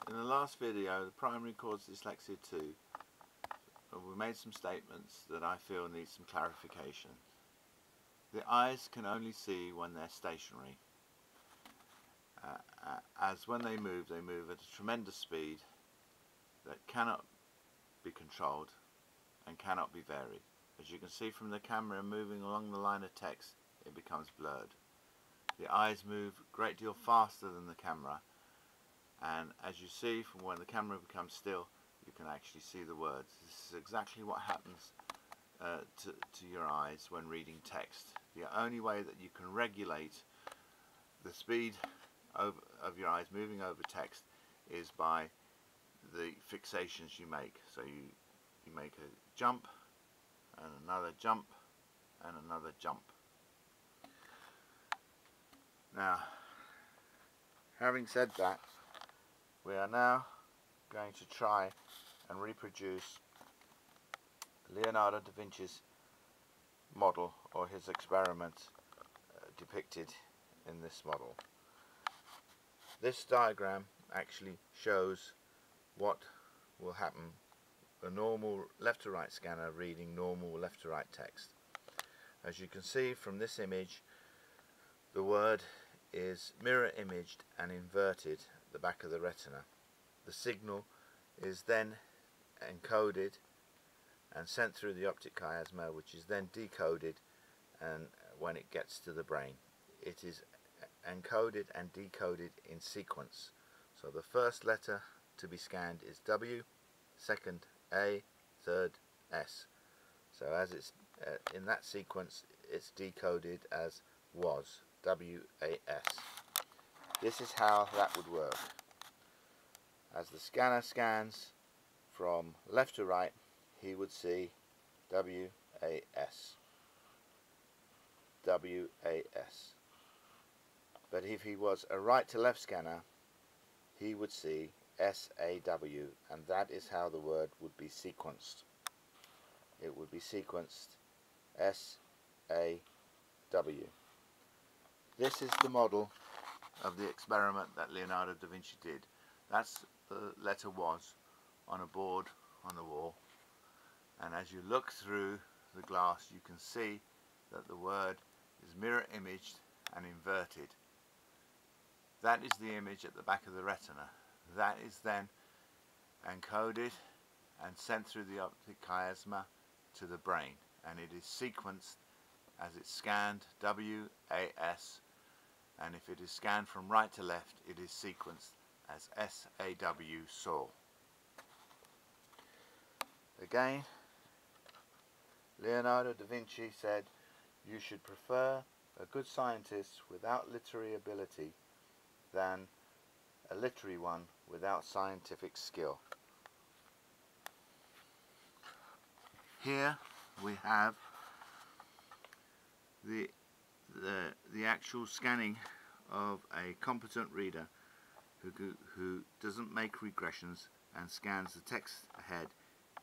In the last video, the primary cause dyslexia 2, we made some statements that I feel need some clarification. The eyes can only see when they're stationary, as when they move at a tremendous speed that cannot be controlled and cannot be varied. As you can see from the camera moving along the line of text, it becomes blurred. The eyes move a great deal faster than the camera, and as you see from when the camera becomes still, you can actually see the words. This is exactly what happens to your eyes when reading text. The only way that you can regulate the speed of your eyes moving over text is by the fixations you make. So you make a jump and another jump and another jump. Now, having said that, we are now going to try and reproduce Leonardo da Vinci's model, or his experiment depicted in this model. This diagram actually shows what will happen a normal left to right scanner reading normal left to right text. As you can see from this image, the word is mirror imaged and inverted at the back of the retina. The signal is then encoded and sent through the optic chiasma, which is then decoded, and when it gets to the brain it is encoded and decoded in sequence. So the first letter to be scanned is W, second A, third S. So as it's in that sequence, it's decoded as was, W-A-S. This is how that would work. As the scanner scans from left to right, he would see W-A-S, W-A-S. But if he was a right to left scanner, he would see S-A-W, and that is how the word would be sequenced. It would be sequenced S-A-W. This is the model of the experiment that Leonardo da Vinci did. That's the letter was on a board on the wall, and as you look through the glass you can see that the word is mirror imaged and inverted. That is the image at the back of the retina. That is then encoded and sent through the optic chiasma to the brain, and it is sequenced as it's scanned W-A-S, and if it is scanned from right to left, it is sequenced as S-A-W, saw. Again, Leonardo da Vinci said, "You should prefer a good scientist without literary ability than a literary one without scientific skill." Here we have the actual scanning of a competent reader who doesn't make regressions and scans the text ahead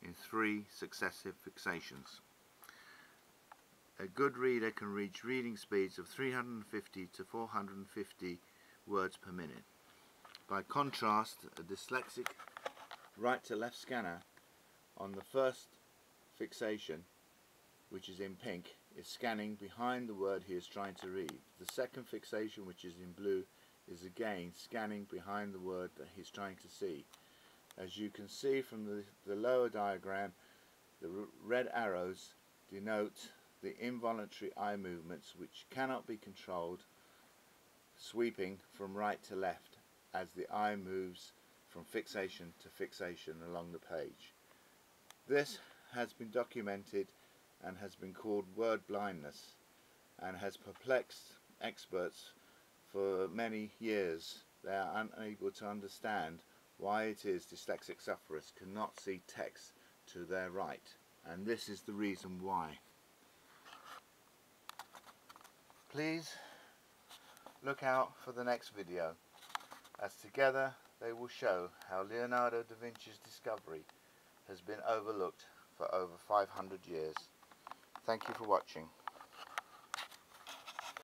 in 3 successive fixations. A good reader can reach reading speeds of 350 to 450 words per minute. By contrast, a dyslexic right to left scanner on the first fixation, which is in pink, is scanning behind the word he is trying to read. The second fixation, which is in blue, is again scanning behind the word that he's trying to see. As you can see from the lower diagram, the red arrows denote the involuntary eye movements which cannot be controlled, sweeping from right to left as the eye moves from fixation to fixation along the page. This has been documented and has been called word blindness, and has perplexed experts for many years. They are unable to understand why it is dyslexic sufferers cannot see text to their right, and this is the reason why. Please look out for the next video, as together they will show how Leonardo da Vinci's discovery has been overlooked for over 500 years. Thank you for watching.